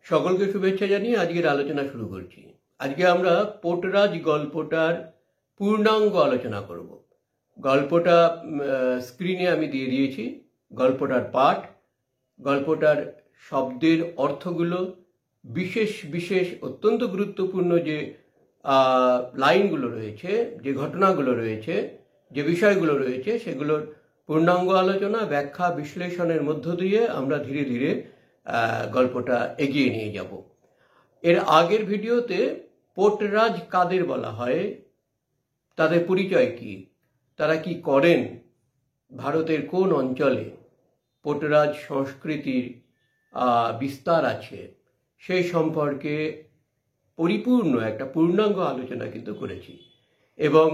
সকলকে শুভেচ্ছা জানিয়ে আজকের আলোচনা শুরু করছি। আজকে আমরা পোর্টরাজ গল্পটার পূর্ণাঙ্গ আলোচনা করব। গল্পটা স্ক্রিনে আমি দিয়ে দিয়েছি, গল্পটার পাঠ, গল্পটার শব্দের অর্থগুলো, বিশেষ বিশেষ অত্যন্ত গুরুত্বপূর্ণ যে লাইনগুলো রয়েছে, যে ঘটনাগুলো রয়েছে, যে বিষয়গুলো রয়েছে, সেগুলোর পূর্ণাঙ্গ আলোচনা, ব্যাখ্যা, বিশ্লেষণের মধ্য দিয়ে আমরা ধীরে ধীরে গল্পটা এগিয়ে নিয়ে যাব। এর আগের ভিডিওতে পোর্টরাজ কাদের বলা হয়, তাদের পরিচয় কি, তারা কি করেন, ভারতের কোন অঞ্চলে পোর্টরাজ সংস্কৃতির বিস্তার আছে, সেই সম্পর্কে পরিপূর্ণ একটা পূর্ণাঙ্গ আলোচনা কিন্তু করেছি। এবং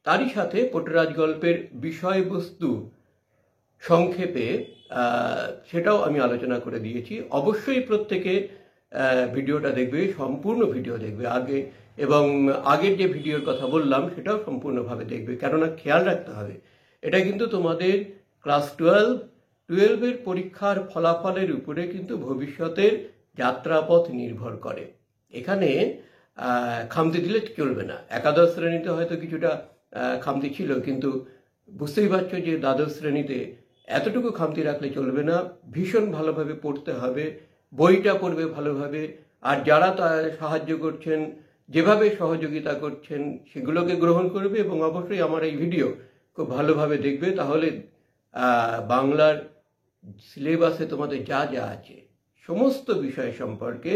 তারই সাথে পোর্টরাজ গল্পের বিষয়বস্তু সংক্ষেপে সেটাও আমি আলোচনা করে দিয়েছি। অবশ্যই প্রত্যেকে ভিডিওটা দেখবে, সম্পূর্ণ ভিডিও দেখবে আগে, এবং আগের যে ভিডিওর কথা বললাম সেটাও সম্পূর্ণভাবে দেখবে। কেননা খেয়াল রাখতে হবে, এটা কিন্তু তোমাদের ক্লাস 12-এর পরীক্ষার ফলাফলের উপরে কিন্তু ভবিষ্যতের যাত্রাপথ নির্ভর করে। এখানে খামতি দিলে চলবে না। একাদশ শ্রেণীতে হয়তো কিছুটা খামতি ছিল, কিন্তু বুঝতেই পারছো যে দ্বাদশ শ্রেণীতে এতটুকু খামতি রাখলে চলবে না। ভীষণ ভালোভাবে পড়তে হবে, বইটা পড়বে ভালোভাবে, আর যারা সাহায্য করছেন, যেভাবে সহযোগিতা করছেন, সেগুলোকে গ্রহণ করবে, এবং অবশ্যই আমার এই ভিডিও খুব ভালোভাবে দেখবে। তাহলে বাংলার সিলেবাসে তোমাদের যা যা আছে সমস্ত বিষয় সম্পর্কে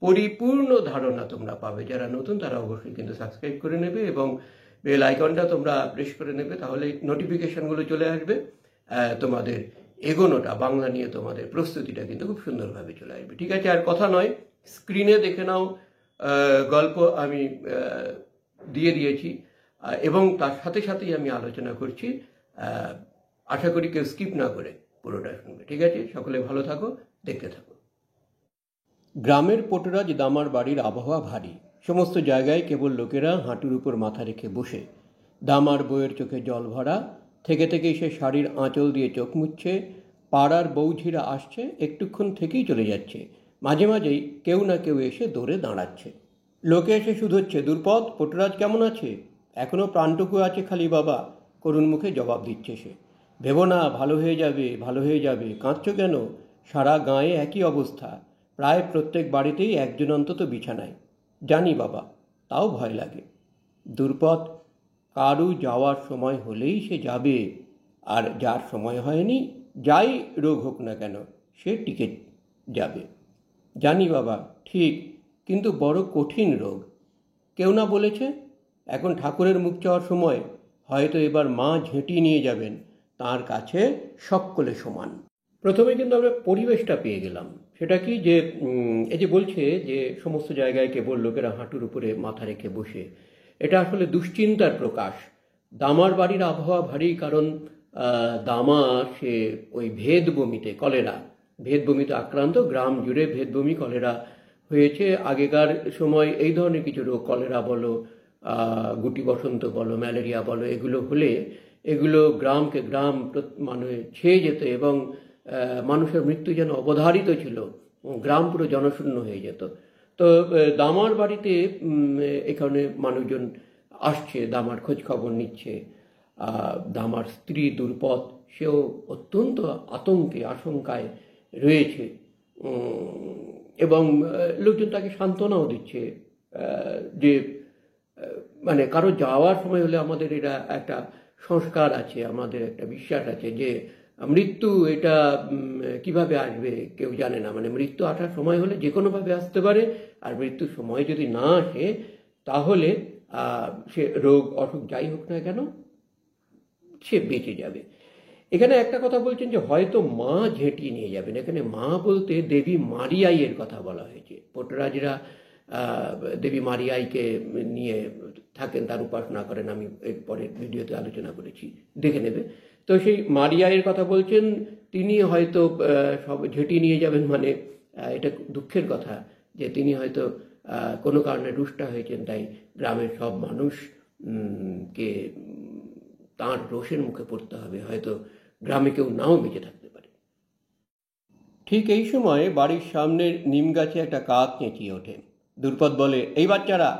পরিপূর্ণ ধারণা তোমরা পাবে। যারা নতুন তারা অবশ্যই কিন্তু সাবস্ক্রাইব করে নেবে এবং বেল আইকনটা তোমরা প্রেস করে নেবে, তাহলে নোটিফিকেশনগুলো চলে আসবে। তোমাদের এগোনোটা, বাংলা নিয়ে তোমাদের প্রস্তুতিটা কিন্তু খুব সুন্দরভাবে চলে আসবে। ঠিক আছে, আর কথা নয়, স্ক্রিনে দেখে নাও। গল্প আমি দিয়ে দিয়েছি, এবং তার সাথে সাথেই আমি আলোচনা করছি। আশা করি কেউ স্কিপ না করে পুরোটা শুনবে। ঠিক আছে, সকলে ভালো থাকো, দেখতে থাকো। গ্রামের পোর্টরাজ দামার বাড়ির আবহাওয়া ভারী। সমস্ত জায়গায় কেবল লোকেরা হাঁটুর উপর মাথা রেখে বসে। দামার বউয়ের চোখে জল ভরা, থেকে থেকেই সে শাড়ির আঁচল দিয়ে চোখ মুছছে। পাড়ার বৌঝিরা আসছে, একটুক্ষণ থেকেই চলে যাচ্ছে। মাঝে মাঝেই কেউ না কেউ এসে দৌড়ে দাঁড়াচ্ছে। লোকে এসে শুধোচ্ছে, দুর্পদ, পোর্টরাজ কেমন আছে? এখনও প্রাণটুকু আছে খালি বাবা, করুণ মুখে জবাব দিচ্ছে সে। ভেবো না, ভালো হয়ে যাবে, ভালো হয়ে যাবে, কাঁদছ কেন? সারা গাঁয়ে একই অবস্থা, প্রায় প্রত্যেক বাড়িতেই একজন অন্তত বিছানায়। জানি বাবা, তাও ভয় লাগে। দুর্পদ, কারু যাওয়ার সময় হলেই সে যাবে, আর যার সময় হয়নি, যাই রোগ হোক না কেন, সে টিকে যাবে। জানি বাবা, ঠিক, কিন্তু বড় কঠিন রোগ। কেউ না বলেছে এখন ঠাকুরের মুখ চাওয়ার সময়, হয়তো এবার মা ঝেঁটি নিয়ে যাবেন, তার কাছে সকলে সমান। প্রথমে কিন্তু আমরা পরিবেশটা পেয়ে গেলাম। সেটা কি, যে এই যে বলছে যে সমস্ত জায়গায় কেবল লোকেরা হাঁটুর উপরে মাথা রেখে বসে, এটা আসলে দুশ্চিন্তার প্রকাশ। দামার বাড়ির আবহাওয়া ভারী, কারণ দামা সে ওই ভেদবমিতে আক্রান্ত। গ্রাম জুড়ে ভেদবমি, কলেরা হয়েছে। আগেকার সময় এই ধরনের কিছু রোগ, কলেরা বলো, গুটি বসন্ত বলো, ম্যালেরিয়া বলো, এগুলো হলে এগুলো গ্রামকে গ্রাম মানে ছেয়ে যেত, এবং মানুষের মৃত্যু যেন অবধারিত ছিল। গ্রাম পুরো জনশূন্য হয়ে যেত। তো দামার বাড়িতে এখানে মানুষজন আসছে, দামার খোঁজ খবর নিচ্ছে। দামার স্ত্রী দুর্পদ, সেও অত্যন্ত আশঙ্কায় রয়েছে, এবং লোকজন তাকে সান্ত্বনাও দিচ্ছে যে মানে কারো যাওয়ার সময় হলে আমাদের এটা একটা সংস্কার আছে, আমাদের একটা বিশ্বাস আছে যে মৃত্যু এটা কিভাবে আসবে কেউ জানে না। মানে মৃত্যু আসার সময় হলে যে কোনোভাবে আসতে পারে, আর মৃত্যুর সময় যদি না আসে তাহলে সে রোগ অসুখ যাই হোক না কেন সে বেঁচে যাবে। এখানে একটা কথা বলছেন যে হয়তো মা ঝেঁটি নিয়ে যাবেন। এখানে মা বলতে দেবী মারিয়াইয়ের কথা বলা হয়েছে। পোর্টরাজরা দেবী মারিয়াইকে নিয়ে থাকেন, তার উপাসনা করেন। আমি এর পরের ভিডিওতে আলোচনা করেছি, দেখে নেবে। তো সেই মারিয়াইয়ের কথা বলছেন, তিনি হয়তো সব ঝেঁটি নিয়ে যাবেন। মানে এটা দুঃখের কথা যে তিনি হয়তো কোনো কারণে রুষ্ট হয়েছেন, তাই গ্রামের সব মানুষ কে তাঁর রোষের মুখে পড়তে হবে। হয়তো গ্রামে কেউ নাও বেঁচে থাকতে পারে। ঠিক এই সময় বাড়ির সামনের নিম গাছে একটা কাক চেঁচিয়ে ওঠে। দ্রুপদ বলে, এই বাচ্চারা,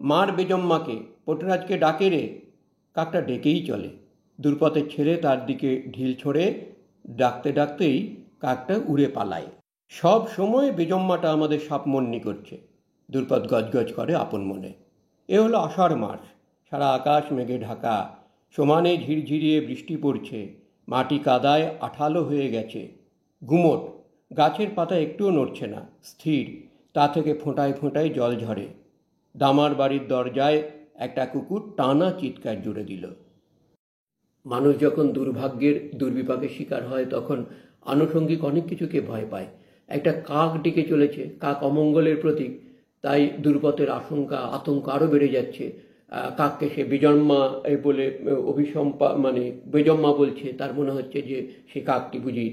মার বেজম্মাকে, পোটরাজকে ডাকে রে। কাকটা ডেকেই চলে। দ্রুপদের ছেলে তার দিকে ঢিল ছড়ে ডাকতে ডাকতেই কাকটা উড়ে পালায়। সব সময় বেজম্মাটা আমাদের সাপমন্নি করছে। দ্রুপদ গজগজ করে আপন মনে। এ হলো আষাঢ় মাস, সারা আকাশ মেঘে ঢাকা, সমানে ঝিরঝিরিয়ে বৃষ্টি পড়ছে, মাটি কাদায় আঠালো হয়ে গেছে, গুমট, গাছের পাতা একটুও নড়ছে না, স্থির, তা থেকে ফোঁটায় ফোঁটায় জল ঝরে। দামার বাড়ির দরজায় একটা কুকুর টানা চিৎকার জুড়ে দিল। মানুষ যখন দুর্ভাগ্যের দুর্বিপাকের শিকার হয় তখন আনুষঙ্গিক অনেক কিছুকে ভয় পায়। একটা কাক ডেকে চলেছে, কাক অমঙ্গলের প্রতীক, তাই দ্রুপদের আশঙ্কা আতঙ্ক আরও বেড়ে যাচ্ছে। কাককে সে বেজন্মা বলে বেজম্মা বলছে, তার মনে হচ্ছে যে সে কাকটি বুঝি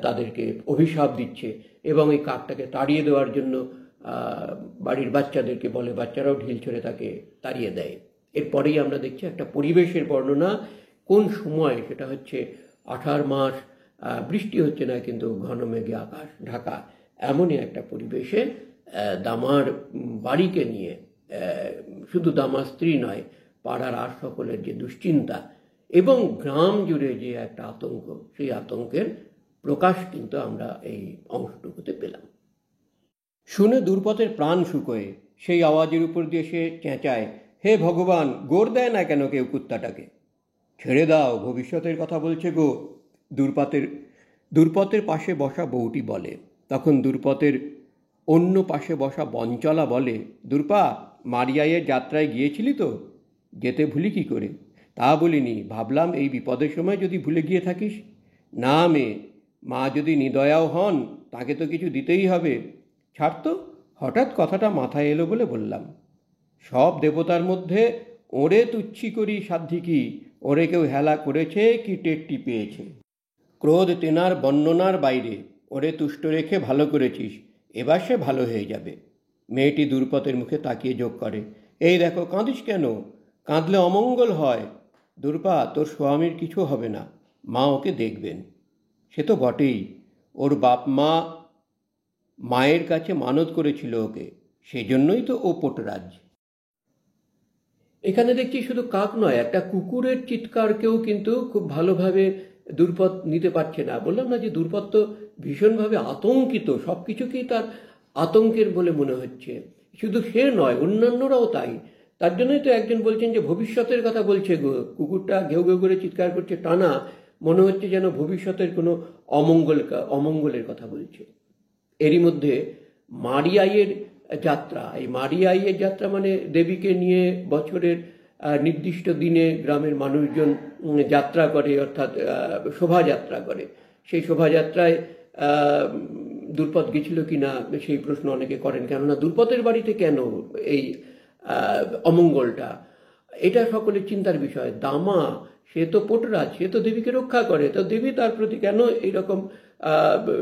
তাদেরকে অভিশাপ দিচ্ছে এবং এই কাকটাকে তাড়িয়ে দেওয়ার জন্য বাড়ির বাচ্চাদেরকে বলে, বাচ্চারাও ঢিল ছড়ে তাকে তাড়িয়ে দেয়। এরপরেই আমরা দেখছি একটা পরিবেশের বর্ণনা। কোন সময় সেটা হচ্ছে আষাঢ় মাস, বৃষ্টি হচ্ছে না কিন্তু ঘন মেঘে আকাশ ঢাকা, এমনই একটা পরিবেশে দামার বাড়িকে নিয়ে শুধু দামার স্ত্রী নয়, পাড়ার আর সকলের যে দুশ্চিন্তা এবং গ্রাম জুড়ে যে একটা আতঙ্ক, সেই আতঙ্কের প্রকাশ কিন্তু আমরা এই অংশটুকুতে পেলাম। শুনে দ্রুপদের প্রাণ শুকোয়। সেই আওয়াজের উপর দিয়ে সে চেঁচায়, হে ভগবান, গোর দেয় না কেন কেউ কুত্তাটাকে? ছেড়ে দাও, ভবিষ্যতের কথা বলছে গো, দ্রুপদের পাশে বসা বউটি বলে। তখন দ্রুপদের অন্য পাশে বসা বঞ্চলা বলে, দ্রুপা, মারিয়াইয়ের যাত্রায় গিয়েছিলি তো? যেতে ভুলি কি করে? তা বলিনি, ভাবলাম এই বিপদের সময় যদি ভুলে গিয়ে থাকিস। না মেয়ে, মা যদি নিদয়াও হন তাকে তো কিছু দিতেই হবে। ছাড় তো, হঠাৎ কথাটা মাথায় এলো বলে বললাম। সব দেবতার মধ্যে ওরে তুচ্ছি করি সাধ্যি কি? ওরে কেউ হেলা করেছে কি টেটটি পেয়েছে? ক্রোধ তেনার বর্ণনার বাইরে। ওরে তুষ্ট রেখে ভালো করেছিস, এবার সে ভালো হয়ে যাবে। মেয়েটি দ্রুপদের মুখে তাকিয়ে যোগ করে, এই দেখো, কাঁদিস কেন? কাঁদলে অমঙ্গল হয়। দ্রুপা, তোর স্বামীর কিছু হবে না, মা ওকে দেখবেন। সে তো বটেই, ওর বাপ মা মায়ের কাছে মানত করেছিল ওকে, সেজন্যই তো ও পোটরাজ। এখানে দেখছি শুধু কাক নয়, একটা কুকুরের চিৎকারকেও কিন্তু খুব ভালোভাবে দ্রুপদ নিতে পারছে না। বললাম না যে দ্রুপদ তো ভীষণভাবে আতঙ্কিত, সব কিছুকেই তার আতঙ্কের বলে মনে হচ্ছে। শুধু সে নয়, অন্যান্যরাও তাই। তার জন্যই তো একজন বলছেন যে ভবিষ্যতের কথা বলছে গো, কুকুরটা ঘেউ ঘেউ করে চিৎকার করছে টানা, মনে হচ্ছে যেন ভবিষ্যতের কোনো অমঙ্গলের কথা বলছে। এরই মধ্যে মারিয়াইয়ের যাত্রা, এই মারিয়াইয়ের যাত্রা মানে দেবীকে নিয়ে বছরের নির্দিষ্ট দিনে গ্রামের মানুষজন যাত্রা করে, অর্থাৎ শোভাযাত্রা করে। সেই শোভাযাত্রায় দ্রুপদ গেছিল কি না সেই প্রশ্ন অনেকে করেন, কেননা দ্রুপদের বাড়িতে কেন এই অমঙ্গলটা, এটা সকলের চিন্তার বিষয়। দামা, সে তো পোটরাজ, সে তো দেবীকে রক্ষা করে, তো দেবী তার প্রতি কেন এইরকম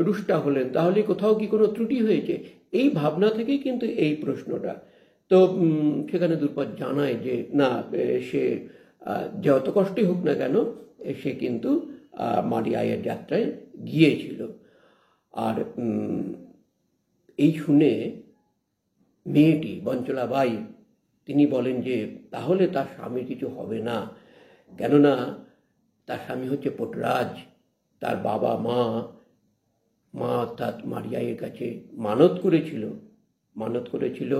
রুষ্টা হলেন? তাহলে কোথাও কি কোনো ত্রুটি হয়েছে? এই ভাবনা থেকেই কিন্তু এই প্রশ্নটা। তো সেখানে দ্রুপদ জানায় যে না, সে যত কষ্টই হোক না কেন সে কিন্তু মারিয়াইয়ের যাত্রায় গিয়েছিল। আর এই শুনে মেয়েটি বঞ্চলা বাই তিনি বলেন যে তাহলে তার স্বামীর কিছু হবে না, কেননা তার স্বামী হচ্ছে পোটরাজ। তার বাবা মা অর্থাৎ মারিয়াইয়ের কাছে মানত করেছিল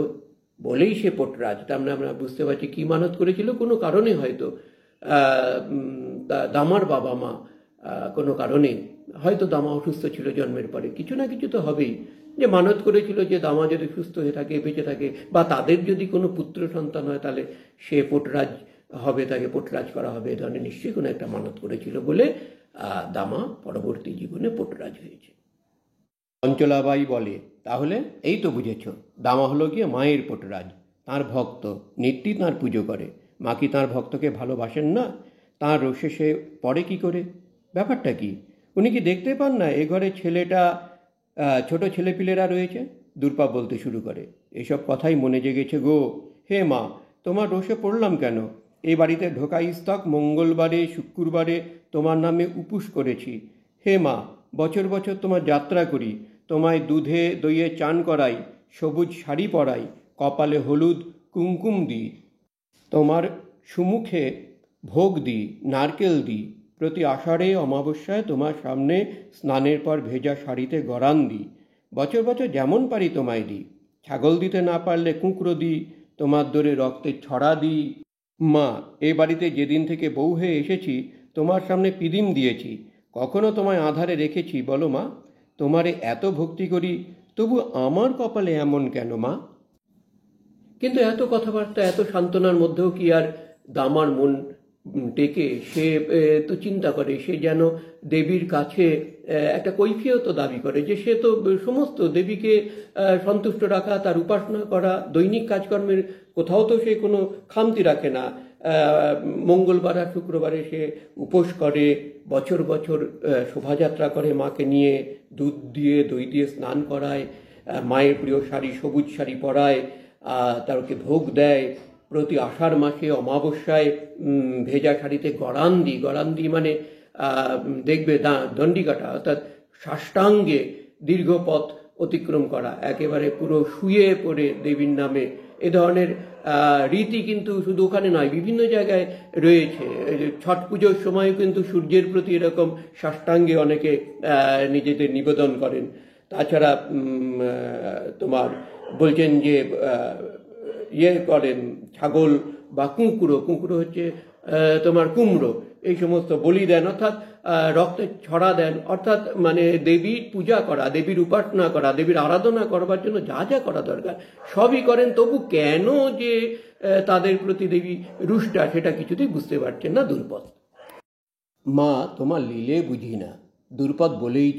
বলেই সে পোটরাজ। তার মানে আমরা বুঝতে পারছি কি মানত করেছিল, কোনো কারণে হয়তো দামার বাবা মা কোনো কারণে, হয়তো দামা অসুস্থ ছিল জন্মের পরে, কিছু না কিছু তো হবেই, যে মানত করেছিল যে দামা যদি সুস্থ হয়ে থাকে, বেঁচে থাকে, বা তাদের যদি কোনো পুত্র সন্তান হয় তাহলে সে পোটরাজ হবে, তাকে পোটরাজ করা হবে, এ ধরনের নিশ্চয়ই কোনো একটা মানত করেছিল বলে দামা পরবর্তী জীবনে পোটরাজ হয়েছে। চঞ্চলাবাই বলে, তাহলে এই তো বুঝেছ, দামা হলো গিয়ে মায়ের পোটরাজ, তার ভক্ত, নিত্যি তাঁর পুজো করে। মা কি তাঁর ভক্তকে ভালোবাসেন না? তাঁর রোষে সে পড়ে কি করে? ব্যাপারটা কি? উনি কি দেখতে পান না এ ঘরে ছোট ছেলেপিলেরা রয়েছে? দুর্পা বলতে শুরু করে, এসব কথাই মনে জেগেছে গো। হে মা, তোমার রোষে পড়লাম কেন? এই বাড়িতে ঢোকা ইস্তক মঙ্গলবারে শুক্রবারে তোমার নামে উপোস করেছি। হে মা, বছর বছর তোমার যাত্রা করি, তোমায় দুধে দইয়ে চান করাই, সবুজ শাড়ি পরাই, কপালে হলুদ কুমকুম দিই, তোমার সুমুখে ভোগ দিই, নারকেল দিই, প্রতি আষাঢ়ে অমাবস্যায় তোমার সামনে স্নানের পর ভেজা শাড়িতে গরান দিই, বছর বছর যেমন পারি তোমায় দিই, ছাগল দিতে না পারলে কুঁকড়ো দিই, তোমার দরে রক্তের ছড়া দিই। মা, এ বাড়িতে যেদিন থেকে বউ হয়ে এসেছি তোমার সামনে পিদিম দিয়েছি, কখনো তোমায় আধারে রেখেছি বলো মা? তোমারে এত ভক্তি করি, তবু আমার কপালে এমন কেন মা? কিন্তু এত কথাবার্তা, এত সান্ত্বনার মধ্যেও কি আর দামার মন টেকে? সে তো চিন্তা করে, সে যেন দেবীর কাছে একটা কৈফিয়ত দাবি করে যে সে তো সমস্ত দেবীকে সন্তুষ্ট রাখা, তার উপাসনা করা, দৈনিক কাজকর্মের কোথাও তো সে কোনো খামতি রাখে না। মঙ্গলবার আর শুক্রবারে সে উপোস করে, বছর বছর শোভাযাত্রা করে, মাকে নিয়ে দুধ দিয়ে দই দিয়ে স্নান করায়, মায়ের প্রিয় শাড়ি সবুজ শাড়ি পরায়, তারকে ভোগ দেয়, প্রতি আষাঢ় মাসে অমাবস্যায় ভেজা শাড়িতে গরান দিই মানে দেখবে দণ্ডিকাটা, অর্থাৎ সাষ্টাঙ্গে দীর্ঘ পথ অতিক্রম করা, একেবারে পুরো শুয়ে পড়ে দেবীর নামে, এ ধরনের রীতি কিন্তু শুধু ওখানে নয়, বিভিন্ন জায়গায় রয়েছে। ছট পুজোর সময় কিন্তু সূর্যের প্রতি এরকম সাষ্টাঙ্গে অনেকে নিজেদের নিবেদন করেন। তাছাড়া তোমার বলছেন যে করেন ছাগল বা কুঁকড়ো হচ্ছে তোমার কুমড়ো, এই সমস্ত বলি দেন, অর্থাৎ রক্তের ছড়া দেন, অর্থাৎ মানে দেবীর পূজা করা, দেবীর উপাসনা করা, দেবীর আরাধনা করবার জন্য যা যা করা দরকার সবই করেন। তবু কেন যে তাদের প্রতি দেবী রুষ্টা সেটা কিছুতেই বুঝতে পারছেন না দুর্পদ। মা, তোমার লীলে বুঝি না, দুর্পদ বলেই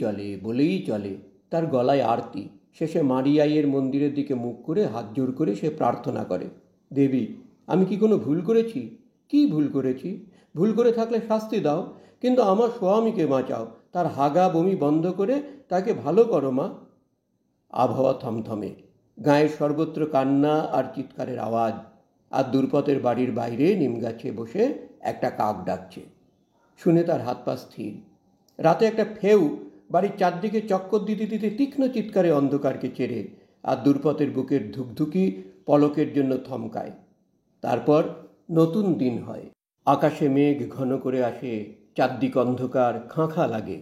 চলে, তার গলায় আরতি। শেষে মারিয়াইয়ের মন্দিরের দিকে মুখ করে হাত জোর করে সে প্রার্থনা করে, দেবী, আমি কি কোনো ভুল করেছি? কি ভুল করেছি? ভুল করে থাকলে শাস্তি দাও, কিন্তু আমার স্বামীকে বাঁচাও, তার হাগা বমি বন্ধ করে তাকে ভালো করো মা। আবহাওয়া থমথমে, গায়ের সর্বত্র কান্না আর চিৎকারের আওয়াজ, আর দুর্পদের বাড়ির বাইরে নিমগাছে বসে একটা কাক ডাকছে। শুনে তার হাত পা স্থির। রাতে একটা ফেউ বাড়ির চারদিকে চক্কর দিতে দিতে তীক্ষ্ণ চিৎকারে অন্ধকারকে চেরে, আর দুর্পতের বুকের ধুকধুকি পলকের জন্য থমকায়। তারপর নতুন দিন হয়, আকাশে মেঘ ঘন করে আসে, চারদিক অন্ধকার, খাঁ লাগে,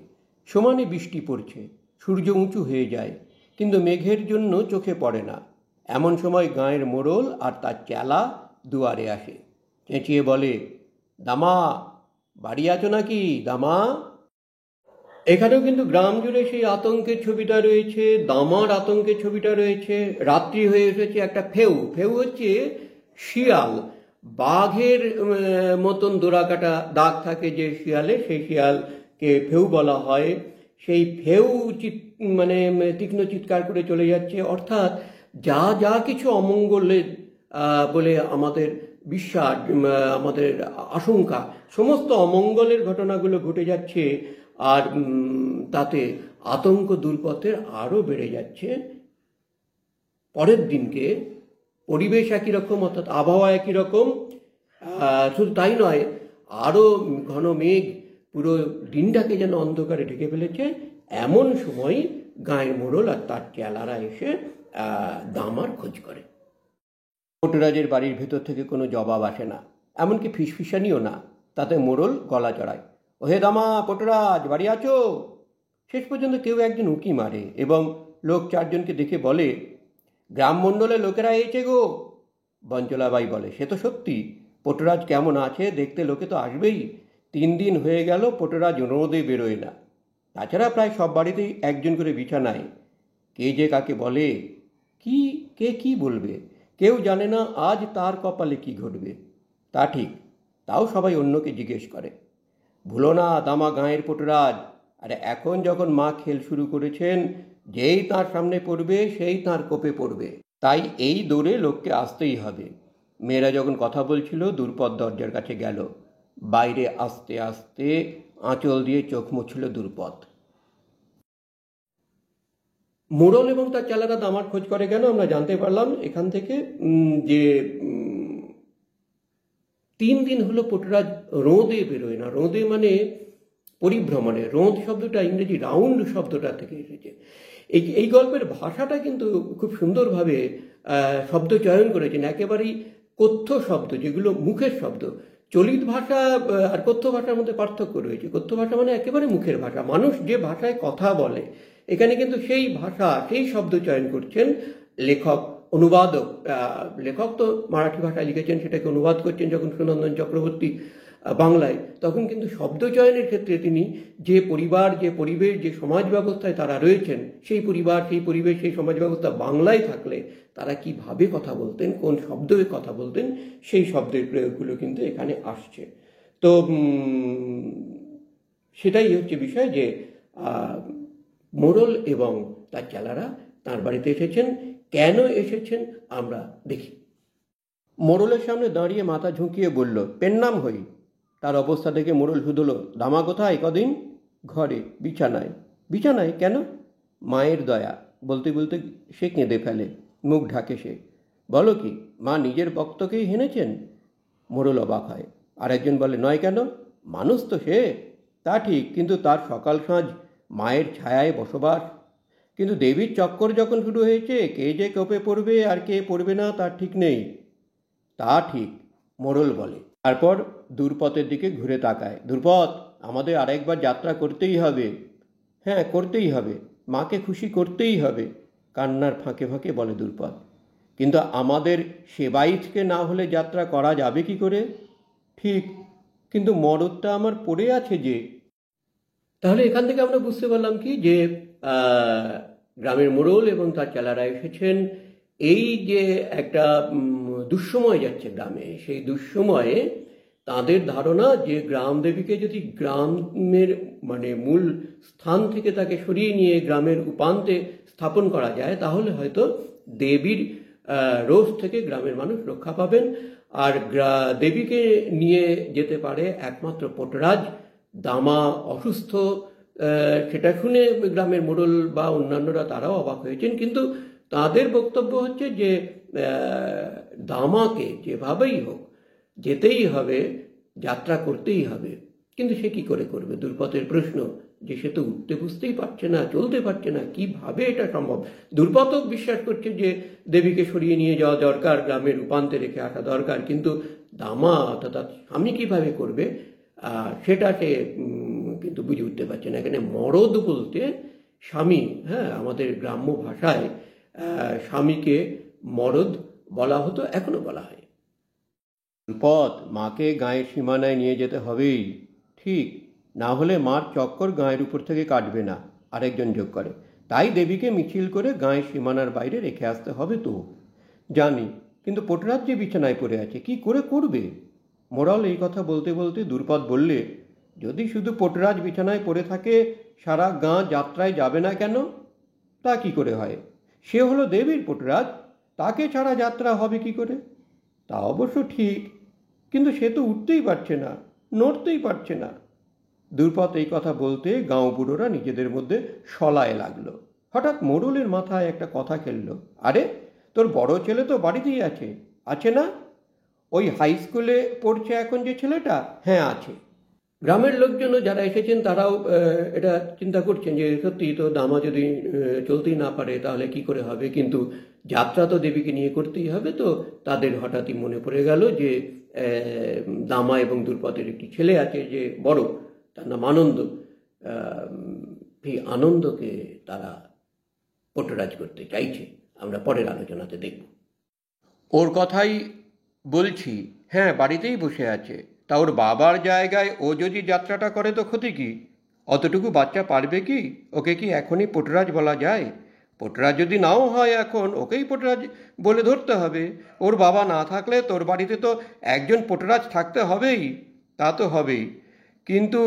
সমানে বৃষ্টি পড়ছে, সূর্য উঁচু হয়ে যায়, কিন্তু মেঘের জন্য চোখে পড়ে না। এমন সময় গাঁয়ের মোড়ল আর তার চেলা দুয়ারে আসে, চেঁচিয়ে বলে, দামা, বাড়ি আছো নাকি দামা? এখানেও কিন্তু গ্রাম জুড়ে সেই আতঙ্কের ছবিটা রয়েছে, দামার আতঙ্কের ছবিটা রয়েছে। রাত্রি হয়ে এসেছে, একটা ফেউ হচ্ছে শিয়াল, বাঘের মতন দোরাকাটা দাগ থাকে যে শিয়ালে, সেই শিয়ালকে ফেউ বলা হয়। সেই ফেউ মানে তীক্ষ্ণ চিৎকার করে চলে যাচ্ছে, অর্থাৎ যা যা কিছু অমঙ্গলের বলে আমাদের বিশ্বাস, আমাদের আশঙ্কা, সমস্ত অমঙ্গলের ঘটনাগুলো ঘটে যাচ্ছে, আর তাতে আতঙ্ক দুর্পথের আরও বেড়ে যাচ্ছে। পরের দিনকে পরিবেশ একই রকম, অর্থাৎ আবহাওয়া একই রকম, শুধু তাই নয়, আরও ঘন মেঘ পুরো দিনটাকে যেন অন্ধকারে ঢেকে ফেলেছে। এমন সময় গাঁয়ের মোড়ল আর তার চেলারা এসে দামার খোঁজ করে। পটুরাজের বাড়ির ভেতর থেকে কোনো জবাব আসে না, এমনকি ফিসফিসানিও না। তাতে মোড়ল গলা চড়ায়, ওহে দামা, পটুরাজ বাড়ি আছো? শেষ পর্যন্ত কেউ একজন উঁকি মারে এবং লোক চারজনকে দেখে বলে, গ্রাম মণ্ডলের লোকেরা এসেছে গো। বঞ্চলাবাই বলে, সে তো সত্যি, পটুরাজ কেমন আছে দেখতে লোকে তো আসবেই। 3 দিন হয়ে গেল পটুরাজ রোদে বেরোয় না। তাছাড়া প্রায় সব বাড়িতেই একজন করে বিছানায়। কে যে কাকে বলে, কে কি বলবে, কেউ জানে না আজ তার কপালে কি ঘটবে। তা ঠিক, তাও সবাই অন্যকে জিজ্ঞেস করে। ভুলো না দামা গাঁয়ের পটুরাজ, আরে এখন যখন মা খেল শুরু করেছেন, যেই তার সামনে পড়বে সেই তার কোপে পড়বে, তাই এই দৌড়ে লোককে আসতেই হবে। মেয়েরা যখন কথা বলছিল, দুর্পদ দরজার কাছে গেল। বাইরে আস্তে আস্তে আঁচল দিয়ে চোখ মুছল দুর্পদ। মোড়ল এবং তার চেলারা দামার খোঁজ করে কেন আমরা জানতে পারলাম এখান থেকে, যে 3 দিন হলো পটুরাজ রোদে বেরোয় না। রোদে মানে পরিভ্রমণে, রোদ শব্দটা ইংরেজি রাউন্ড শব্দটা থেকে এসেছে। এই গল্পের ভাষাটা কিন্তু খুব সুন্দরভাবে শব্দ চয়ন করেছেন, একেবারেই কথ্য শব্দ, যেগুলো মুখের শব্দ। চলিত ভাষা আর কথ্য ভাষার মধ্যে পার্থক্য রয়েছে। কথ্য ভাষা মানে একেবারে মুখের ভাষা, মানুষ যে ভাষায় কথা বলে। এখানে কিন্তু সেই ভাষা, সেই শব্দ চয়ন করছেন লেখক, অনুবাদক। লেখক তো মারাঠি ভাষায় লিখেছেন, সেটাকে অনুবাদ করছেন যখন সুনন্দন চক্রবর্তী বাংলায়, তখন কিন্তু শব্দ চয়নের ক্ষেত্রে তিনি যে পরিবার, যে পরিবেশ, যে সমাজ ব্যবস্থায় তারা রয়েছেন, সেই পরিবার, সেই পরিবেশ, সেই সমাজ ব্যবস্থা বাংলায় থাকলে তারা কিভাবে কথা বলতেন, কোন শব্দে কথা বলতেন, সেই শব্দের প্রয়োগগুলো কিন্তু এখানে আসছে। তো সেটাই হচ্ছে বিষয় যে মোড়ল এবং তার চেলারা তার বাড়িতে এসেছেন। কেন এসেছেন আমরা দেখি। মোড়লের সামনে দাঁড়িয়ে মাথা ঝুঁকিয়ে বলল, পেন্নাম হই। তার অবস্থা দেখে মোড়ল শুধল, দামা কোথায়? কদিন? ঘরে, বিছানায়। বিছানায় কেন? মায়ের দয়া। বলতে বলতে সে কেঁদে ফেলে, মুখ ঢাকে সে। বলো কি, মা নিজের বক্তকেই হেনেছেন? মোড়ল অবাক হয়। আরেকজন বলে, নয় কেন? মানুষ তো সে। তা ঠিক, কিন্তু তার সকাল সাঁঝ মায়ের ছায়ায় বসবাস। কিন্তু দেবীর চক্কর যখন শুরু হয়েছে, কে যে কোপে পড়বে আর কে পড়বে না তার ঠিক নেই। তা ঠিক, মোড়ল বলে। তারপর দূরপথের দিকে ঘুরে তাকায়। দূরপথ, আমাদের আরেকবার যাত্রা করতেই হবে। হ্যাঁ, করতেই হবে, মাকে খুশি করতেই হবে, কান্নার ফাঁকে ফাঁকে বলে দূরপথ। কিন্তু আমাদের সেবাইতকে না হলে যাত্রা করা যাবে কি করে? ঠিক, কিন্তু মরদটা আমার পড়ে আছে যে। তাহলে এখান থেকে আমরা বুঝতে পারলাম কি, যে গ্রামের মোড়ল এবং তার চেলারা এসেছেন এই যে একটা দুঃসময় যাচ্ছে গ্রামে, সেই দুঃসময়ে তাদের ধারণা যে গ্রাম দেবীকে যদি গ্রামের মানে মূল স্থান থেকে তাকে সরিয়ে নিয়ে গ্রামের উপান্তে স্থাপন করা যায়, তাহলে হয়তো দেবীর রোষ থেকে গ্রামের মানুষ রক্ষা পাবেন। আর দেবীকে নিয়ে যেতে পারে একমাত্র পটরাজ। দামা অসুস্থ, সেটা শুনে গ্রামের মোড়ল বা অন্যান্যরা তারাও অবাক হয়েছেন। কিন্তু তাদের বক্তব্য হচ্ছে যে দামাকে যেভাবেই হোক যেতেই হবে, যাত্রা করতেই হবে। কিন্তু সে কি করে করবে? দূরপথের প্রশ্ন, যে সে তো উঠতে বুঝতেই পারছে না, চলতে পারছে না, কিভাবে এটা সম্ভব? দূরপথও বিশ্বাস করছে যে দেবীকে সরিয়ে নিয়ে যাওয়া দরকার, গ্রামের উপান্তে রেখে আসা দরকার, কিন্তু দামা অর্থাৎ স্বামী কিভাবে করবে সেটা সে কিন্তু বুঝে উঠতে পারছে না। এখানে মরদ বলতে স্বামী, হ্যাঁ, আমাদের গ্রাম্য ভাষায় স্বামীকে মরদ বলা হতো, এখনো বলা হয়। পথ, মাকে গায়ের সীমানায় নিয়ে যেতে হবেই। ঠিক, না হলে মার চক্কর গায়ের উপর থেকে কাটবে না, আরেকজন যোগ করে। তাই দেবীকে মিছিল করে গায়ের সীমানার বাইরে রেখে আসতে হবে। তো জানি, কিন্তু পটরাজ যে বিছানায় পড়ে আছে, কি করে করবে? মোড়ল এই কথা বলতে বলতে দূরপথ বললে, যদি শুধু পটরাজ বিছানায় পড়ে থাকে, সারা গাঁ যাত্রায় যাবে না কেন? তা কি করে হয়? সে হলো দেবীর পটরাজ, তাকে ছাড়া যাত্রা হবে কি করে? তা অবশ্য ঠিক, কিন্তু সে তো উঠতেই পারছে না, নড়তেই পারছে না। দূরপথ এই কথা বলতে গাঁও বুড়োরা নিজেদের মধ্যে সলায় লাগলো। হঠাৎ মোড়লের মাথায় একটা কথা খেলল, আরে, তোর বড় ছেলে তো বাড়িতেই আছে, আছে না? ওই হাই স্কুলে পড়ছে এখন যে ছেলেটা? হ্যাঁ, আছে। গ্রামের লোকজনও যারা এসেছেন তারাও এটা চিন্তা করছেন যে সত্যি তো দামা যদি চলতেই না পারে তাহলে কি করে হবে, কিন্তু যাত্রা তো দেবীকে নিয়ে করতেই হবে। তো তাদের হঠাৎই মনে পড়ে গেল যে দামা এবং দূরপথের একটি ছেলে আছে যে বড়, তার নাম আনন্দ। এই আনন্দকে তারা পটরাজ করতে চাইছে, আমরা পরের আলোচনাতে দেখব। ওর কথাই বলছি, হ্যাঁ, বাড়িতেই বসে আছে। তা ওর বাবার জায়গায় ও যদি যাত্রাটা করে তো ক্ষতি কি? অতটুকু বাচ্চা পারবে কি? ওকে কি এখনই পটরাজ বলা যায়? পটরাজ যদি নাও হয় এখন, ওকেই পটরাজ বলে ধরতে হবে। ওর বাবা না থাকলে তোর বাড়িতে তো একজন পটরাজ থাকতে হবেই। তা তো হবেই, কিন্তু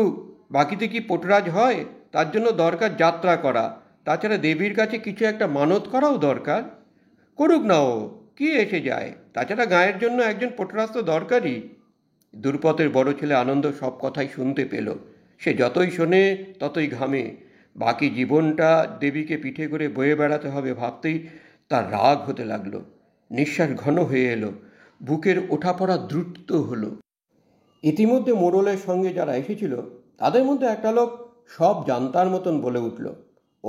বাকিতে কি পটরাজ হয়? তার জন্য দরকার যাত্রা করা। তাছাড়া দেবীর কাছে কিছু একটা মানত করাও দরকার। করুক না, ও কি এসে যায়? তাছাড়া গায়ের জন্য একজন পটরাজ তো দরকারই। দূরপথের বড় ছেলে আনন্দ সব কথাই শুনতে পেল। সে যতই শোনে ততই ঘামে। বাকি জীবনটা দেবীকে পিঠে করে বয়ে বেড়াতে হবে ভাবতেই তার রাগ হতে লাগলো। নিঃশ্বাস ঘন হয়ে এলো, বুকের ওঠাপড়া দ্রুত হলো। ইতিমধ্যে মোড়লের সঙ্গে যারা এসেছিল তাদের মধ্যে একটা লোক সব জানতার মতন বলে উঠল,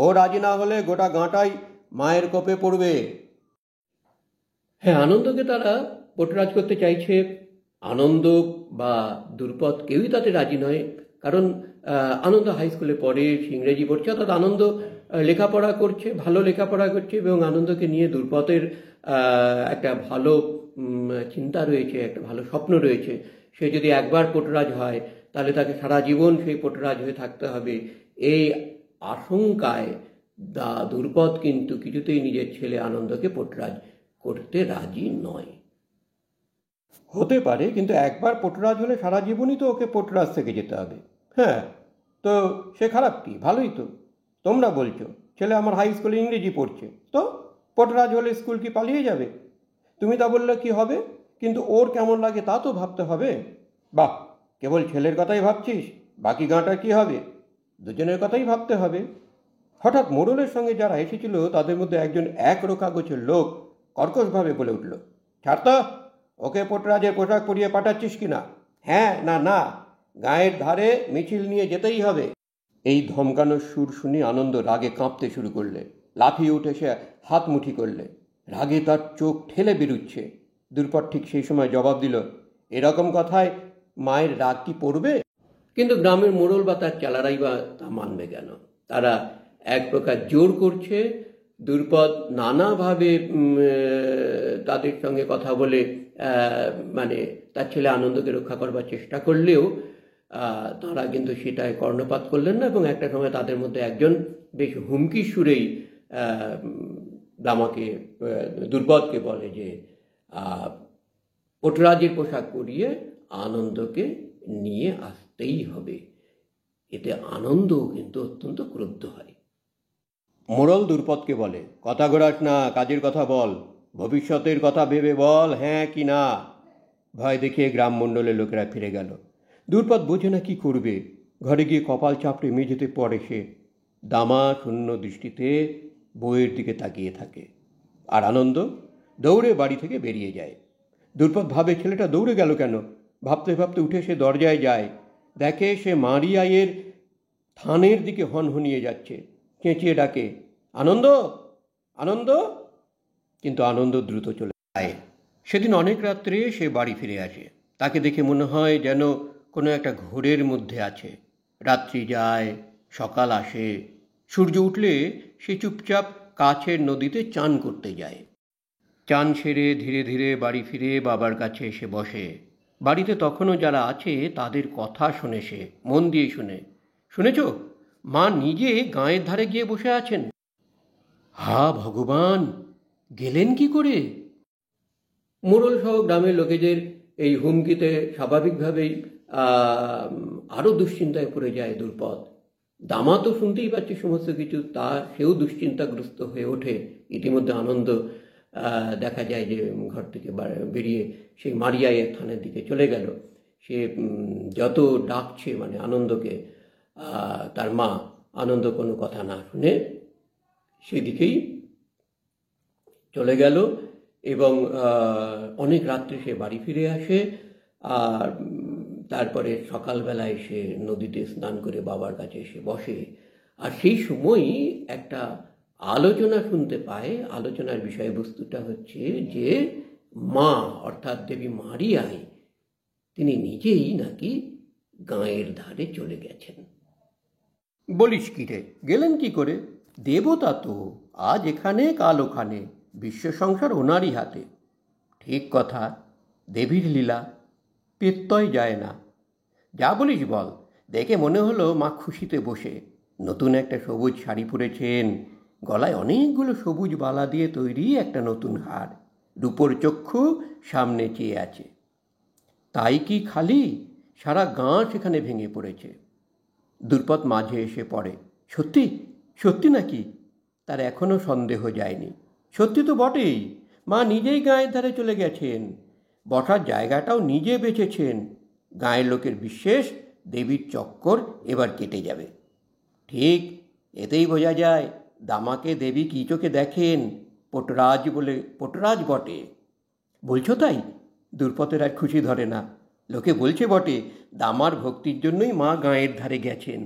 ও রাজি না হলে গোটা গাঁটাই মায়ের কোপে পড়বে। হ্যাঁ, আনন্দকে তারা পোটরাজ করতে চাইছে। আনন্দ বা দ্রুপদ কেউই তাতে রাজি নয়, কারণ আনন্দ হাই স্কুলে পড়ে, ইংরেজি পড়ছে, অর্থাৎ আনন্দ লেখাপড়া করছে, ভালো লেখাপড়া করছে, এবং আনন্দকে নিয়ে দ্রুপদের একটা ভালো চিন্তা রয়েছে, একটা ভালো স্বপ্ন রয়েছে। সে যদি একবার পোটরাজ হয় তাহলে তাকে সারা জীবন সেই পোটরাজ হয়ে থাকতে হবে। এই আশঙ্কায় দ্রুপদ কিন্তু কিছুতেই নিজের ছেলে আনন্দকে পোটরাজ করতে রাজি নয়। হতে পারে, কিন্তু একবার পোটরাজ হলে সারা জীবনই তো ওকে পোটরাজ থেকে যেতে হবে। হ্যাঁ, তো সে খারাপ কি? ভালোই তো। তোমরা বলছো ছেলে আমার হাই স্কুলে ইংরেজি পড়ছে, তো পোটরাজ হলে স্কুল কি পালিয়ে যাবে? তুমি তা বললে কি হবে? কিন্তু ওর কেমন লাগে তা তো ভাবতে হবে। বাহ, কেবল ছেলের কথাই ভাবছিস, বাকি গাঁটা কি হবে? দুজনের কথাই ভাবতে হবে। হঠাৎ মোড়লের সঙ্গে যারা এসেছিল তাদের মধ্যে একজন একরোখা গোছের লোক কর্কশভাবে বলে উঠল, ছাড় তো, ওকে পোটরাজের পোশাক পরিয়ে পাঠাচ্ছিস কি না? হ্যাঁ না না, গায়ের ধারে মিছিল নিয়ে যেতেই হবে। এই ধমকানোর সুর শুনে আনন্দ রাগে কাঁপতে শুরু করলে, লাফিয়ে উঠে সে হাত মুঠি করলে। রাগে তার চোখ ঠেলে বেরুচ্ছে। দ্রুপদ ঠিক সেই সময় জবাব দিল, এরকম কথায় মায়ের রাগ কি পড়বে? কিন্তু গ্রামের মোড়ল বা তার চালারাই বা তা মানবে কেন? তারা এক প্রকার জোর করছে। দ্রুপদ নানাভাবে তাদের সঙ্গে কথা বলে মানে তার ছেলে আনন্দকে রক্ষা করবার চেষ্টা করলেও তারা কিন্তু সেটায় কর্ণপাত করলেন না, এবং একটা সময় তাদের মধ্যে একজন বেশ হুমকি সুরেই দ্রুপদকে বলে যে পোটরাজের পোশাক পরিয়ে আনন্দকে নিয়ে আসতেই হবে। এতে আনন্দ কিন্তু অত্যন্ত ক্রুদ্ধ হয়। মোড়ল দ্রুপদকে বলে, কথা ঘোরাস না, কাজের কথা বল, ভবিষ্যতের কথা ভেবে বল, হ্যাঁ কি না। ভয় দেখিয়ে গ্রামমণ্ডলের লোকেরা ফিরে গেল। দ্রুপদ বোঝে না কি করবে। ঘরে গিয়ে কপাল চাপড়ে মেঝেতে পড়ে সে। দামা শূন্য দৃষ্টিতে বউয়ের দিকে তাকিয়ে থাকে। আর আনন্দ দৌড়ে বাড়ি থেকে বেরিয়ে যায়। দ্রুপদ ভাবে, ছেলেটা দৌড়ে গেল কেন? ভাবতে ভাবতে উঠে সে দরজায় যায়। দেখে সে মারিয়ায়ের থানের দিকে হনহনিয়ে যাচ্ছে। চেঁচিয়ে ডাকে, আনন্দ, আনন্দ! কিন্তু আনন্দ দ্রুত চলে যায়। সেদিন অনেক রাত্রে সে বাড়ি ফিরে আসে। তাকে দেখে মনে হয় যেন কোনো একটা ঘোরের মধ্যে আছে। রাত্রি যায়, সকাল আসে। সূর্য উঠলে সে চুপচাপ কাছের নদীতে চান করতে যায়। চান সেরে ধীরে ধীরে বাড়ি ফিরে বাবার কাছে এসে বসে। বাড়িতে তখনও যারা আছে তাদের কথা শোনে সে, মন দিয়ে শুনে। শুনেছ, মা নিজে গাঁয়ের ধারে গিয়ে বসে আছেন। হা ভগবান, গেলেন কি করে? মোড়ল সহ গ্রামের লোকেদের এই হুমকিতে স্বাভাবিকভাবেই আরও দুশ্চিন্তায় পড়ে যায় দ্রুপদ। দামা তো শুনতেই পাচ্ছে সমস্ত কিছু, সেও দুশ্চিন্তাগ্রস্ত হয়ে ওঠে। ইতিমধ্যে আনন্দ দেখা যায় যে ঘর থেকে বেরিয়ে সেই মারিয়ায়ের থানের দিকে চলে গেল। সে যত ডাকছে মানে আনন্দকে, তার মা, আনন্দ কোনো কথা না শুনে সেদিকেই চলে গেল। এবং অনেক রাত্রে সে বাড়ি ফিরে আসে। আর তারপরে সকালবেলায় সে নদীতে স্নান করে বাবার কাছে এসে বসে। আর সেই সময়ই একটা আলোচনা শুনতে পায়। আলোচনার বিষয়বস্তুটা হচ্ছে যে মা, অর্থাৎ দেবী মারিয়াই, তিনি নিজেই নাকি গাঁয়ের ধারে চলে গেছেন। বলিস কি রে, গেলেন কি করে? দেবতা তো, আজ এখানে কাল ওখানে, বিশ্ব সংসার ওনারই হাতে। ঠিক কথা, দেবীর লীলা, পেত্তয় যায় না। যা বলিস বল। দেখে মনে হলো মা খুশিতে বসে। নতুন একটা সবুজ শাড়ি পরেছেন, গলায় অনেকগুলো সবুজ বালা দিয়ে তৈরি একটা নতুন হার, রূপোর চক্ষু সামনে চেয়ে আছে। তাই কি খালি, সারা গাঁ সেখানে ভেঙে পড়েছে। দ্রুপদ মাঝে এসে পড়ে। সত্যি সত্যি নাকি? তার এখনও সন্দেহ যায়নি। সত্যি তো বটেই, মা নিজেই গাঁয়ের ধারে চলে গেছেন, বসার জায়গাটাও নিজে বেঁচেছেন। গাঁয়ের লোকের বিশ্বাস দেবীর চক্কর এবার কেটে যাবে। ঠিক, এতেই বোঝা যায় দামাকে দেবী কী চোখে দেখেন, পোটরাজ বলে পোটরাজ বটে। বলছো তাই? দ্রুপদের আর খুশি ধরে না। লোকে বলছে বটে, দামার ভক্তির জন্যই মা গাঁয়ের ধারে গেছেন।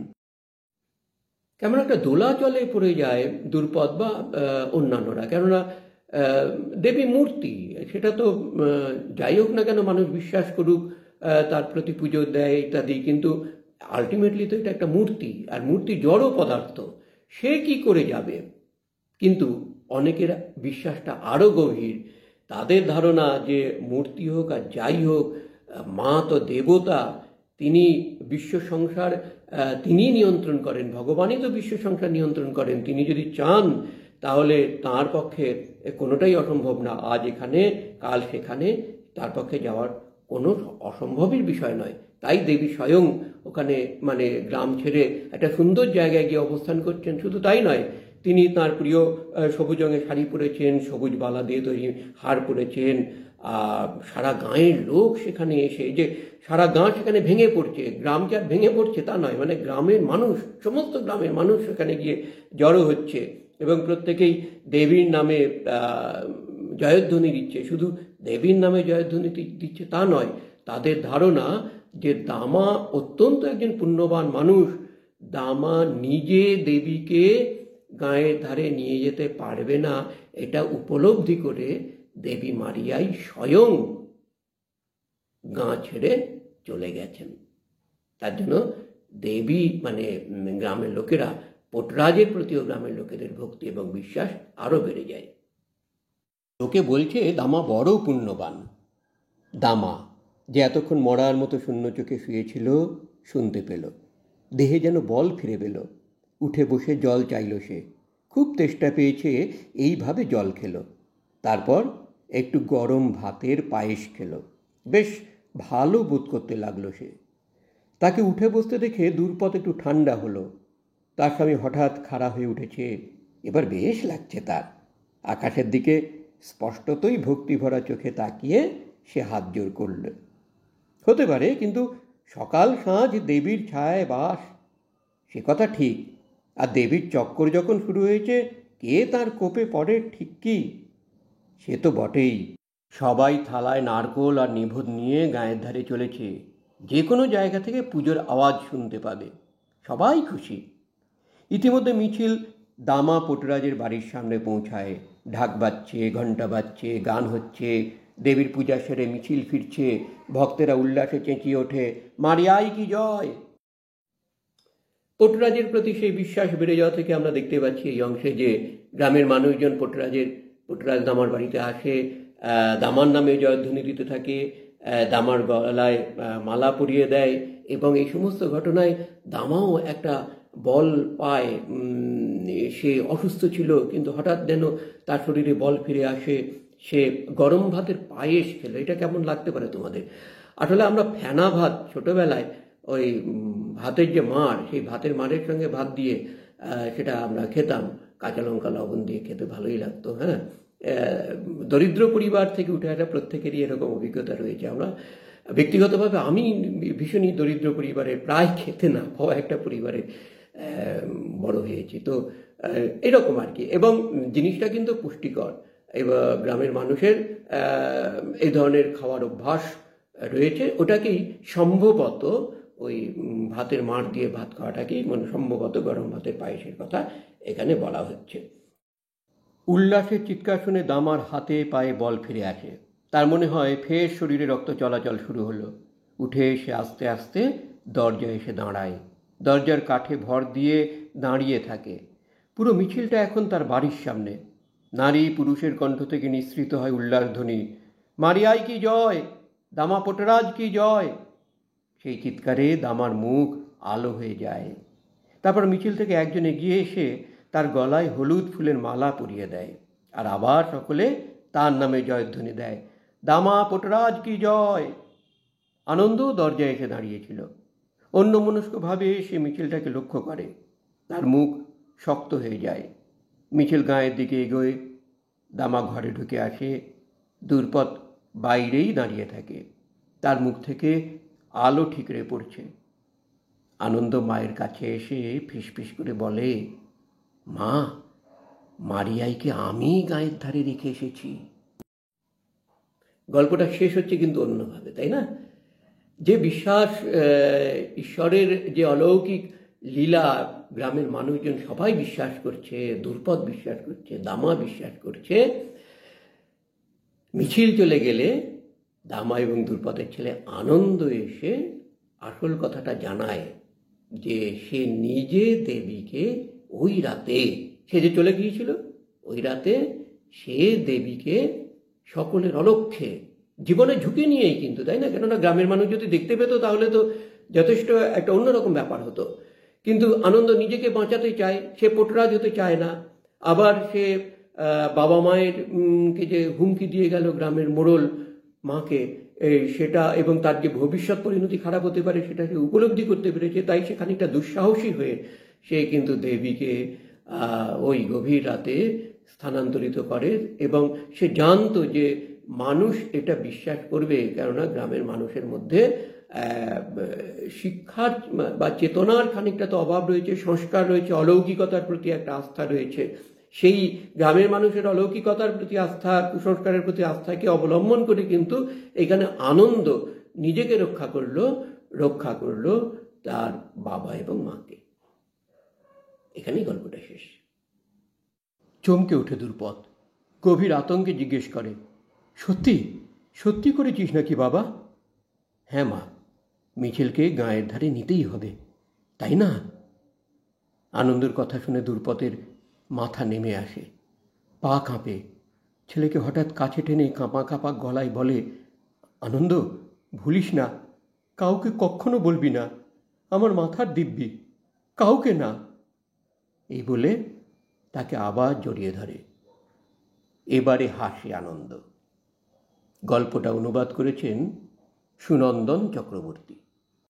কেমন একটা দোলাচলে পড়ে যায় দ্রুপদ বা অন্যান্যরা। কেননা দেবী মূর্তি, সেটা তো যাই হোক না কেন মানুষ বিশ্বাস করুক, তার প্রতি পুজো দেয় ইত্যাদি, কিন্তু আলটিমেটলি তো এটা একটা মূর্তি, আর মূর্তি জড় পদার্থ, সে কি করে যাবে? কিন্তু অনেকের বিশ্বাসটা আরও গভীর। তাদের ধারণা যে মূর্তি হোক আর যাই হোক, মা তো দেবতা, তিনি বিশ্ব সংসার তিনি নিয়ন্ত্রণ করেন, ভগবানই তো বিশ্ব সংসার নিয়ন্ত্রণ করেন। তিনি যদি চান তাহলে তার পক্ষে কোনোটাই অসম্ভব না। আজ এখানে কাল সেখানে, তার পক্ষে যাওয়ার কোনো অসম্ভবের বিষয় নয়। তাই দেবী স্বয়ং ওখানে মানে গ্রাম ছেড়ে একটা সুন্দর জায়গায় গিয়ে অবস্থান করছেন। শুধু তাই নয়, তিনি তার প্রিয় সবুজ রঙের শাড়ি পরেছেন, সবুজ বালা দিয়ে তৈরি হার পরেছেন। সারা গাঁয়ের লোক সেখানে এসে, যে সারা গাঁ সেখানে ভেঙে পড়ছে, গ্রাম যে আর ভেঙে পড়ছে তা নয়, মানে গ্রামের মানুষ, সমস্ত গ্রামের মানুষ সেখানে গিয়ে জড়ো হচ্ছে এবং প্রত্যেকেই দেবীর নামে জয়ধ্বনি দিচ্ছে। শুধু দেবীর নামে জয়ধ্বনি দিচ্ছে তা নয়, তাদের ধারণা যে দামা অত্যন্ত একজন পুণ্যবান মানুষ। দামা নিজে দেবীকে গাঁয়ের ধারে নিয়ে যেতে পারবে না, এটা উপলব্ধি করে দেবী মারিয়াই স্বয়ং গাঁ ছেড়ে চলে গেছেন। তার জন্য দেবী মানে গ্রামের লোকেরা, পোটরাজের প্রতিও গ্রামের লোকেদের ভক্তি এবং বিশ্বাস আরও বেড়ে যায়। লোকে বলছে দামা বড় পুণ্যবান। দামা যে এতক্ষণ মরার মতো শূন্য চোখে শুয়েছিল, শুনতে পেল, দেহে যেন বল ফিরে পেল। উঠে বসে জল চাইল সে, খুব তেষ্টা পেয়েছে, এইভাবে জল খেল। তারপর একটু গরম ভাতের পায়েস খেল, বেশ ভালো বোধ করতে লাগলো সে। তাকে উঠে বসতে দেখে দ্রুপদ একটু ঠান্ডা হলো। তার স্বামী হঠাৎ খাড়া হয়ে উঠেছে, এবার বেশ লাগছে তার। আকাশের দিকে স্পষ্টতই ভক্তিভরা চোখে তাকিয়ে সে হাত জোর করল। হতে পারে, কিন্তু সকাল সাঁঝ দেবীর ছায়ায় বাস, সে কথা ঠিক। আর দেবীর চক্কর যখন শুরু হয়েছে, কে তার কোপে পড়ে ঠিক কি? সে তো বটেই। সবাই থালায় নারকোল আর নিভোদ নিয়ে গায়ের ধারে চলেছে। যে কোনো জায়গা থেকে পুজোর আওয়াজ শুনতে পাবে, সবাই খুশি। ইতিমধ্যে মিছিল দামা পোটরাজের বাড়ির সামনে পৌঁছায়। ঢাক বাজছে, ঘণ্টা বাজছে, গান হচ্ছে। দেবীর পূজা সেরে মিছিল ফিরছে। ভক্তেরা উল্লাসে চেঁচিয়ে ওঠে, মারিয়াই কি জয়। পোটরাজের প্রতি সেই বিশ্বাস বেড়ে যাওয়া থেকে আমরা দেখতে পাচ্ছি এই অংশে যে গ্রামের মানুষজন পোটরাজ দামার বাড়িতে আসে, দামার নামে জয়ধ্বনি দিতে থাকে, দামার গলায় মালা পরিয়ে দেয় এবং এই সমস্ত ঘটনায় দামাও একটা বল পায়। সে অসুস্থ ছিল, কিন্তু হঠাৎ যেন তার শরীরে বল ফিরে আসে। সে গরম ভাতের পায়েস খেলো। এটা কেমন লাগতে পারে তোমাদের? আসলে আমরা ফেনা ভাত ছোটবেলায়, ওই ভাতের যে মাড়, সেই ভাতের মাড়ের সঙ্গে ভাত দিয়ে সেটা আমরা খেতাম, কাঁচা লঙ্কা লবণ দিয়ে খেতে ভালোই লাগতো। হ্যাঁ, দরিদ্র পরিবার থেকে উঠে আসা প্রত্যেকেরই এরকম অভিজ্ঞতা রয়েছে। আমরা ব্যক্তিগতভাবে আমি ভীষণই দরিদ্র পরিবারের, প্রায় খেতে না পাওয়া একটা পরিবারে বড় হয়েছি, তো এরকম আর কি। এবং জিনিসটা কিন্তু পুষ্টিকর। এবার গ্রামের মানুষের এই ধরনের খাওয়ার অভ্যাস রয়েছে। ওটাকেই সম্ভবত ওই ভাতের মাড় দিয়ে ভাত খাওয়াটাকেই মানে সম্ভবত গরম ভাতের পায়েসের কথা এখানে বলা হচ্ছে। উল্লাসের চিৎকার শুনে দামার হাতে পায়ে বল ফিরে আসে। তার মনে হয় ফের শরীরে রক্ত চলাচল শুরু হলো। উঠে এসে আস্তে আস্তে দরজায় এসে দাঁড়ায়। দরজার কাঠে ভর দিয়ে দাঁড়িয়ে থাকে। পুরো মিছিলটা এখন তার বাড়ির সামনে। নারী পুরুষের কণ্ঠ থেকে নিঃসৃত হয় উল্লাসধ্বনি, মারিয়াই কি জয়, দামা পোটরাজ কি জয়। সেই চিৎকারে দামার মুখ আলো হয়ে যায়। তারপর মিছিল থেকে একজন এগিয়ে এসে তার গলায় হলুদ ফুলের মালা পরিয়ে দেয়, আর আবার সকলে তার নামে জয়ধ্বনি দেয়, দামা পোটরাজ কি জয়। আনন্দ দরজায় এসে দাঁড়িয়েছিল। অন্যমনস্কভাবে সে মিছিলটাকে লক্ষ্য করে। তার মুখ শক্ত হয়ে যায়। মিছিল গাঁয়ের দিকে এগোয়। দামা ঘরে ঢুকে আসে। দ্রুপদ বাইরেই দাঁড়িয়ে থাকে। তার মুখ থেকে আলো ঠিকরে পড়ছে। আনন্দ মায়ের কাছে এসে ফিসফিস করে বলে, মা, মারিয়াইকে আমি গায়ের ধারে রেখে এসেছি। গল্পটা শেষ হচ্ছে কিন্তু অন্যভাবে, তাই না? যে বিশ্বাস, ঈশ্বরের যে অলৌকিক লীলা গ্রামের মানুষজন সবাই বিশ্বাস করছে, দ্রুপদ বিশ্বাস করছে, দামা বিশ্বাস করছে। মিছিল চলে গেলে দামা এবং দ্রুপদের ছেলে আনন্দ এসে আসল কথাটা জানায় যে সে নিজে দেবীকে ওই রাতে, সে যে চলে গিয়েছিল ওই রাতে, সে দেবীকে সকলের অলক্ষ্যে জীবনে ঝুঁকি নিয়েই, কিন্তু তাই না, কেননা গ্রামের মানুষ যদি দেখতে পেত তাহলে তো যথেষ্ট একটা অন্যরকম ব্যাপার হতো। কিন্তু আনন্দ নিজেকে বাঁচাতে চায়, সে পোটরাজ হতে চায় না। আবার সে বাবা মায়ের কে যে হুমকি দিয়ে গেল গ্রামের মোড়ল মাকে, সেটা এবং তার যে ভবিষ্যৎ পরিণতি খারাপ হতে পারে সেটা সে উপলব্ধি করতে পেরেছে। তাই সে খানিকটা দুঃসাহসী হয়ে সে কিন্তু দেবীকে ওই গভীর রাতে স্থানান্তরিত করে, এবং সে জানতো যে মানুষ এটা বিশ্বাস করবে, কেননা গ্রামের মানুষের মধ্যে শিক্ষার বা চেতনার খানিকটা তো অভাব রয়েছে, সংস্কার রয়েছে, অলৌকিকতার প্রতি একটা আস্থা রয়েছে। সেই গ্রামের মানুষের অলৌকিকতার প্রতি আস্থা, কুসংস্কারের প্রতি আস্থাকে অবলম্বন করে কিন্তু এখানে আনন্দ নিজেকে রক্ষা করলো তার বাবা এবং মাকে। এখানেই গল্পটা শেষ। চমকে ওঠে দ্রুপদ, গভীর আতঙ্কে জিজ্ঞেস করে, সত্যি সত্যি করেছিস নাকি বাবা? হ্যাঁ মা, মিছিলকে গাঁয়ের ধারে নিতেই হবে, তাই না? আনন্দের কথা শুনে দ্রুপদের মাথা নেমে আসে, পা কাঁপে। ছেলেকে হঠাৎ কাছে টেনে কাঁপা কাঁপা গলায় বলে, আনন্দ, ভুলিস না, কাউকে কখনো বলবি না, আমার মাথার দিব্যি, কাউকে না। এই বলে তাকে আবার জড়িয়ে ধরে। এবারে হাসে আনন্দ। গল্পটা অনুবাদ করেছেন সুনন্দন চক্রবর্তী।